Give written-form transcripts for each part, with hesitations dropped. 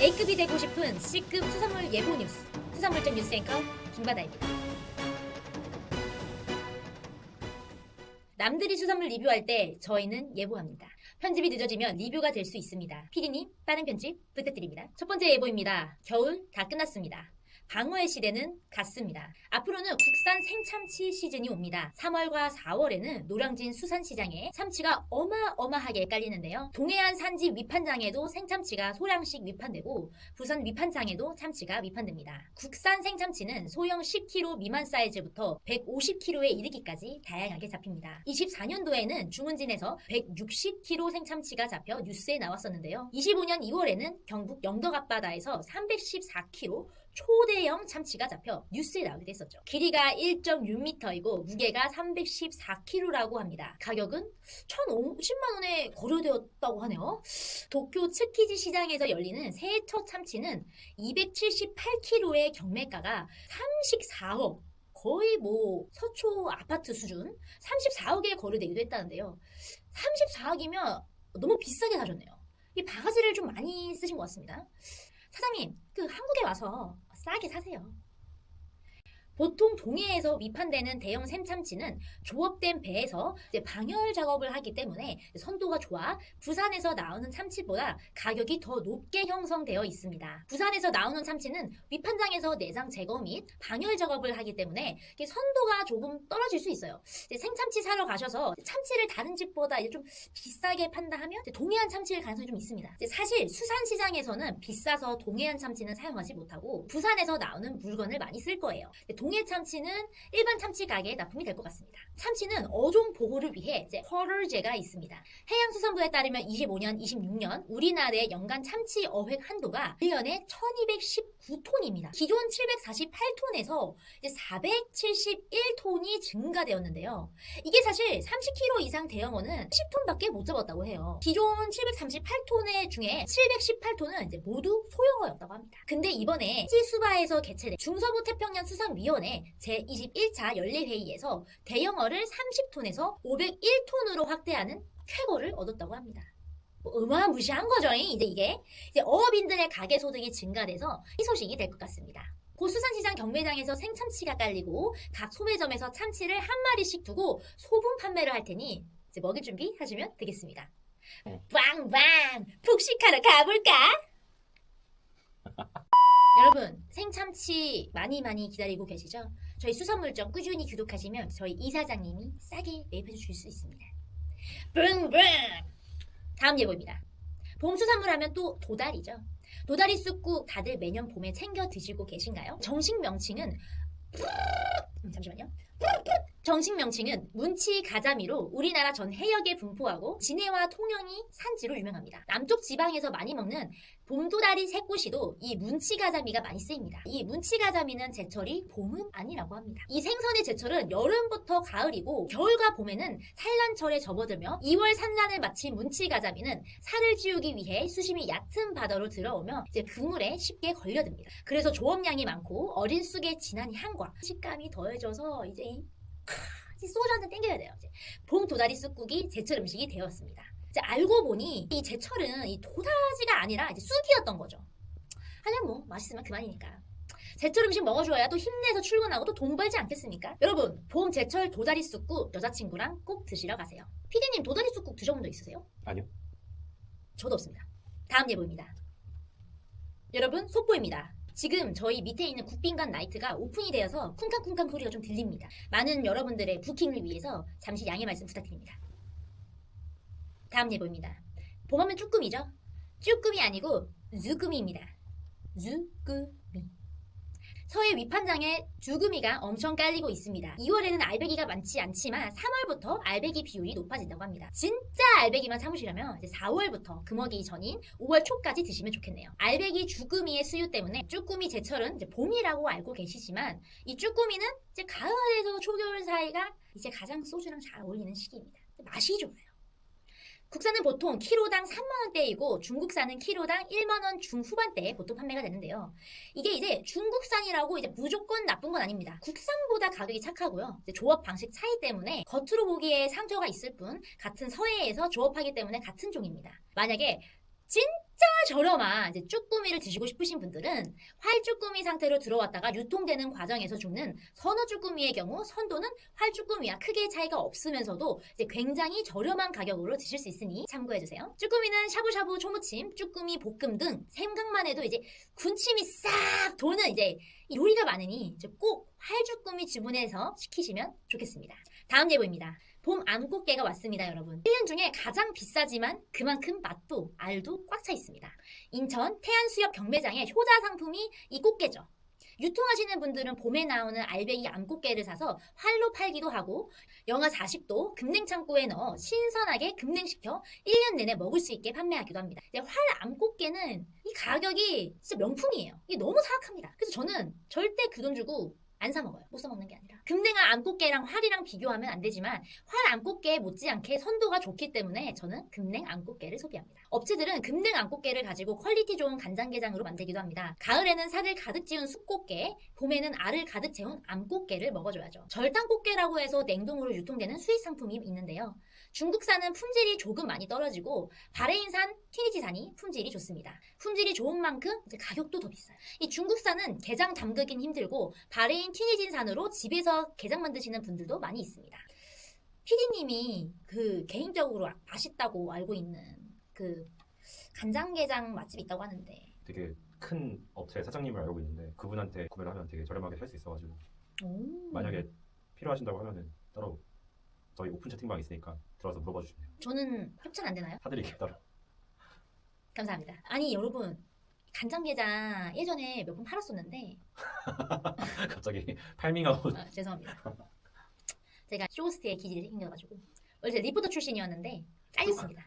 A급이 되고 싶은 C급 수산물 예보 뉴스, 수산물점 뉴스 앵커 김바다입니다. 남들이 수산물 리뷰할 때 저희는 예보합니다. 편집이 늦어지면 리뷰가 될 수 있습니다. PD님, 빠른 편집 부탁드립니다. 첫 번째 예보입니다. 겨울 다 끝났습니다. 방어의 시대는 갔습니다. 앞으로는 국산 생참치 시즌이 옵니다. 3월과 4월에는 노량진 수산시장에 참치가 어마어마하게 깔리는데요. 동해안 산지 위판장에도 생참치가 소량씩 위판되고 부산 위판장에도 참치가 위판됩니다. 국산 생참치는 소형 10kg 미만 사이즈부터 150kg에 이르기까지 다양하게 잡힙니다. 24년도에는 주문진에서 160kg 생참치가 잡혀 뉴스에 나왔었는데요. 25년 2월에는 경북 영덕 앞바다에서 314kg 초대형 참치가 잡혀 뉴스에 나오게 됐었죠. 길이가 1.6m이고 무게가 314kg라고 합니다. 가격은 1,050만 원에 거래되었다고 하네요. 도쿄 츠키지 시장에서 열리는 새해 첫 참치는 278kg의 경매가가 34억, 거의 서초 아파트 수준 34억에 거래되기도 했다는데요. 34억이면 너무 비싸게 사셨네요. 이 바가지를 좀 많이 쓰신 것 같습니다. 사장님, 한국에 와서 싸게 사세요. 보통 동해에서 위판되는 대형 생참치는 조업된 배에서 방열 작업을 하기 때문에 선도가 좋아 부산에서 나오는 참치보다 가격이 더 높게 형성되어 있습니다. 부산에서 나오는 참치는 위판장에서 내장 제거 및 방열 작업을 하기 때문에 선도가 조금 떨어질 수 있어요. 생참치 사러 가셔서 참치를 다른 집보다 좀 비싸게 판다 하면 동해안 참치일 가능성이 좀 있습니다. 사실 수산시장에서는 비싸서 동해안 참치는 사용하지 못하고 부산에서 나오는 물건을 많이 쓸 거예요. 동해 참치는 일반 참치 가게에 납품이 될 것 같습니다. 참치는 어종 보호를 위해 쿼터제가 있습니다. 해양수산부에 따르면 25년, 26년 우리나라의 연간 참치 어획 한도가 1년에 1219톤입니다. 기존 748톤에서 471톤이 증가되었는데요. 이게 사실 30kg 이상 대형어는 10톤밖에 못 잡았다고 해요. 기존 738톤의 중에 718톤은 모두 소형어였다고 합니다. 근데 이번에 수바에서 개최된 중서부 태평양 수산위원회 제21차 연례회의에서 대형어를 30톤에서 501톤으로 확대하는 쾌거를 얻었다고 합니다. 어마무시한 거죠. 이제 어업인들의 가계소득이 증가돼서 이 소식이 될 것 같습니다. 곧 수산시장 경매장에서 생참치가 깔리고 각 소매점에서 참치를 한 마리씩 두고 소분 판매를 할 테니 이제 먹을 준비 하시면 되겠습니다. 빵빵! 푹식하러 가볼까? 여러분, 생참치 많이 기다리고 계시죠? 저희 수산물점 꾸준히 구독하시면 저희 이사장님이 싸게 매입해 주실 수 있습니다. 뿡뿡! 다음 예보입니다. 봄 수산물 하면 또 도다리죠. 도다리 쑥국 다들 매년 봄에 챙겨 드시고 계신가요? 정식 명칭은 정식 명칭은 문치 가자미로 우리나라 전 해역에 분포하고 진해와 통영이 산지로 유명합니다. 남쪽 지방에서 많이 먹는 봄도다리 새꼬시도 이 문치 가자미가 많이 쓰입니다. 이 문치 가자미는 제철이 봄은 아니라고 합니다. 이 생선의 제철은 여름부터 가을이고 겨울과 봄에는 산란철에 접어들며 2월 산란을 마친 문치 가자미는 살을 지우기 위해 수심이 얕은 바다로 들어오며 그물에 쉽게 걸려듭니다. 그래서 조업량이 많고 어린 쑥의 진한 향과 식감이 더해져서 소주 한 잔 땡겨야 돼요. 봄 도다리 쑥국이 제철 음식이 되었습니다. 알고 보니 이 제철은 이 도다지가 아니라 쑥이었던 거죠. 하지만 맛있으면 그만이니까. 제철 음식 먹어줘야 또 힘내서 출근하고 또 돈 벌지 않겠습니까? 여러분, 봄 제철 도다리 쑥국 여자친구랑 꼭 드시러 가세요. 피디님, 도다리 쑥국 드셔본 적 있으세요? 아니요. 저도 없습니다. 다음 예보입니다. 여러분, 속보입니다. 지금 저희 밑에 있는 국빈관 나이트가 오픈이 되어서 쿵쾅쿵쾅 소리가 좀 들립니다. 많은 여러분들의 부킹을 위해서 잠시 양해 말씀 부탁드립니다. 다음 예보입니다. 봄하면 쭈꾸미죠? 쭈꾸미 아니고 쭈꾸미입니다. 쭈꾸미. 서해 위판장에 쭈꾸미가 엄청 깔리고 있습니다. 2월에는 알배기가 많지 않지만 3월부터 알배기 비율이 높아진다고 합니다. 진짜 알배기만 참으시려면 4월부터 금어기 전인 5월 초까지 드시면 좋겠네요. 알배기 쭈꾸미의 수요 때문에 쭈꾸미 제철은 봄이라고 알고 계시지만 이 쭈꾸미는 가을에서 초겨울 사이가 가장 소주랑 잘 어울리는 시기입니다. 맛이 좋아요. 국산은 보통 키로당 3만원대이고 중국산은 키로당 1만원 중후반대에 보통 판매가 되는데요. 이게 중국산이라고 무조건 나쁜 건 아닙니다. 국산보다 가격이 착하고요. 조업 방식 차이 때문에 겉으로 보기에 상처가 있을 뿐 같은 서해에서 조업하기 때문에 같은 종입니다. 만약에 진짜 저렴한 이제 쭈꾸미를 드시고 싶으신 분들은 활쭈꾸미 상태로 들어왔다가 유통되는 과정에서 죽는 선어 쭈꾸미의 경우 선도는 활쭈꾸미와 크게 차이가 없으면서도 이제 굉장히 저렴한 가격으로 드실 수 있으니 참고해주세요. 쭈꾸미는 샤브샤브, 초무침, 쭈꾸미 볶음 등 생각만 해도 이제 군침이 싹 도는 이제 요리가 많으니 이제 꼭 활쭈꾸미 주문해서 시키시면 좋겠습니다. 다음 예보입니다. 봄 암꽃게가 왔습니다, 여러분. 1년 중에 가장 비싸지만 그만큼 맛도 알도 꽉 차 있습니다. 인천 태안수협 경매장의 효자 상품이 이 꽃게죠. 유통하시는 분들은 봄에 나오는 알배기 암꽃게를 사서 활로 팔기도 하고 영하 40도 금냉창고에 넣어 신선하게 금냉시켜 1년 내내 먹을 수 있게 판매하기도 합니다. 활 암꽃게는 이 가격이 진짜 명품이에요. 이게 너무 사악합니다. 그래서 저는 절대 그 돈 주고 안 사 먹어요. 못 사 먹는 게 아니라. 금냉아 암꽃게랑 활이랑 비교하면 안 되지만 활 암꽃게 못지않게 선도가 좋기 때문에 저는 금냉 암꽃게를 소비합니다. 업체들은 금냉 암꽃게를 가지고 퀄리티 좋은 간장게장으로 만들기도 합니다. 가을에는 살을 가득 찌운 숯꽃게, 봄에는 알을 가득 채운 암꽃게를 먹어줘야죠. 절단꽃게라고 해서 냉동으로 유통되는 수입 상품이 있는데요. 중국산은 품질이 조금 많이 떨어지고 바레인산, 튀니지산이 품질이 좋습니다. 품질이 좋은 만큼 이제 가격도 더 비싸요. 이 중국산은 게장 담그긴 힘들고 바레인 튀니진산으로 집에서 게장 만드시는 분들도 많이 있습니다. 피디님이 그 개인적으로 맛있다고 알고 있는 그 간장게장 맛집 있다고 하는데 되게 큰 업체 사장님을 알고 있는데 그분한테 구매를 하면 되게 저렴하게 살 수 있어가지고 만약에 필요하신다고 하면은 따로 저희 오픈 채팅방 있으니까 들어와서 물어봐 주시면 돼요. 저는 협찬 안 되나요? 사드릴게요 따로. 감사합니다. 아니 여러분 간장게장 예전에 몇 번 팔았었는데 갑자기 팔밍하고 죄송합니다. 제가 쇼호스트의 기질이 생겨가지고 원래 제가 리포터 출신이었는데 잘렸습니다.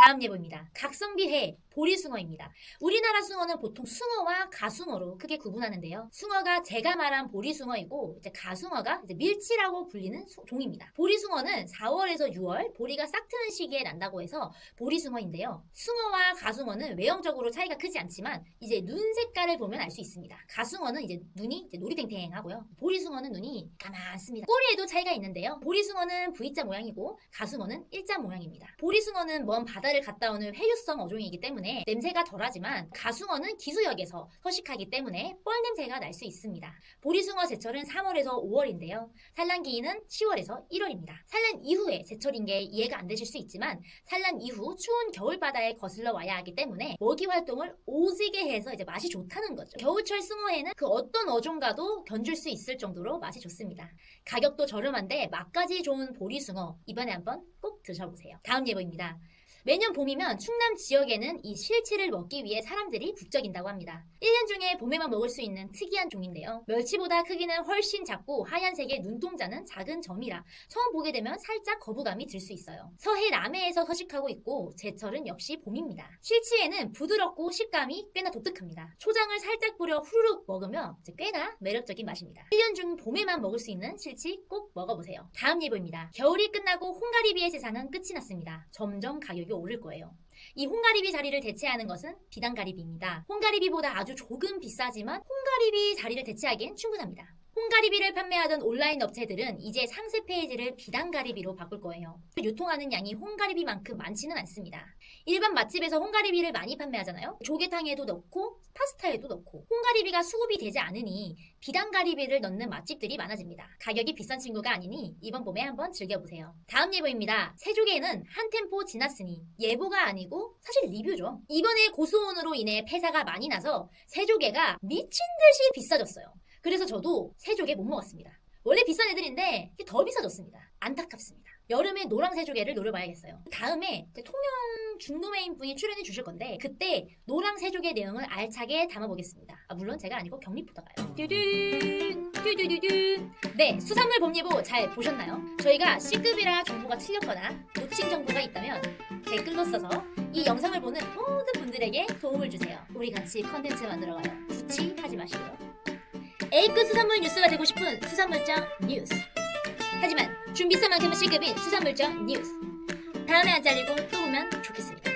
다음 예보입니다. 각성비회 보리숭어입니다. 우리나라 숭어는 보통 숭어와 가숭어로 크게 구분하는데요. 숭어가 제가 말한 보리숭어이고 이제 가숭어가 이제 밀치라고 불리는 종입니다. 보리숭어는 4월에서 6월 보리가 싹 트는 시기에 난다고 해서 보리숭어인데요. 숭어와 가숭어는 외형적으로 차이가 크지 않지만 이제 눈 색깔을 보면 알 수 있습니다. 가숭어는 이제 눈이 이제 노리탱탱하고요. 보리숭어는 눈이 까맣습니다. 꼬리에도 차이가 있는데요. 보리숭어는 V자 모양이고 가숭어는 일자 모양입니다. 보리숭어는 먼 바다를 갔다 오는 회유성 어종이기 때문에 냄새가 덜하지만 가숭어는 기수역에서 서식하기 때문에 뻘 냄새가 날 수 있습니다. 보리숭어 제철은 3월에서 5월인데요. 산란기인은 10월에서 1월입니다. 산란 이후에 제철인 게 이해가 안 되실 수 있지만 산란 이후 추운 겨울바다에 거슬러 와야 하기 때문에 먹이 활동을 오지게 해서 이제 맛이 좋다는 거죠. 겨울철 숭어회는 그 어떤 어종과도 견줄 수 있을 정도로 맛이 좋습니다. 가격도 저렴한데 맛까지 좋은 보리숭어 이번에 한번 꼭 드셔보세요. 다음 예보입니다. 매년 봄이면 충남 지역에는 이 실치를 먹기 위해 사람들이 북적인다고 합니다. 1년 중에 봄에만 먹을 수 있는 특이한 종인데요. 멸치보다 크기는 훨씬 작고 하얀색의 눈동자는 작은 점이라 처음 보게 되면 살짝 거부감이 들 수 있어요. 서해 남해에서 서식하고 있고 제철은 역시 봄입니다. 실치에는 부드럽고 식감이 꽤나 독특합니다. 초장을 살짝 뿌려 후루룩 먹으면 꽤나 매력적인 맛입니다. 1년 중 봄에만 먹을 수 있는 실치 꼭 먹어보세요. 다음 예보입니다. 겨울이 끝나고 홍가리비의 세상은 끝이 났습니다. 점점 가격이 오를 거예요. 이 홍가리비 자리를 대체하는 것은 비단가리비입니다. 홍가리비보다 아주 조금 비싸지만 홍가리비 자리를 대체하기엔 충분합니다. 홍가리비를 판매하던 온라인 업체들은 이제 상세 페이지를 비단가리비로 바꿀 거예요. 유통하는 양이 홍가리비만큼 많지는 않습니다. 일반 맛집에서 홍가리비를 많이 판매하잖아요. 조개탕에도 넣고 파스타에도 넣고 홍가리비가 수급이 되지 않으니 비단가리비를 넣는 맛집들이 많아집니다. 가격이 비싼 친구가 아니니 이번 봄에 한번 즐겨보세요. 다음 예보입니다. 새조개는 한 템포 지났으니 예보가 아니고 사실 리뷰죠. 이번에 고수온으로 인해 폐사가 많이 나서 새조개가 미친 듯이 비싸졌어요. 그래서 저도 새조개 못 먹었습니다. 원래 비싼 애들인데 더 비싸졌습니다. 안타깝습니다. 여름에 노랑 새조개를 노려봐야겠어요. 다음에 통영 중도메인 분이 출연해 주실 건데 그때 노랑 새조개 내용을 알차게 담아보겠습니다. 물론 제가 아니고 경리포터가요. 네, 수산물 봄예보 잘 보셨나요? 저희가 C급이라 정보가 틀렸거나 놓친 정보가 있다면 댓글로 써서 이 영상을 보는 모든 분들에게 도움을 주세요. 우리 같이 컨텐츠 만들어가요. 구치하지 마시고요. A급 수산물 뉴스가 되고 싶은 수산물장 뉴스. 하지만 준비성만큼은 C급인 수산물장 뉴스. 다음에 안 잘리고 또 보면 좋겠습니다.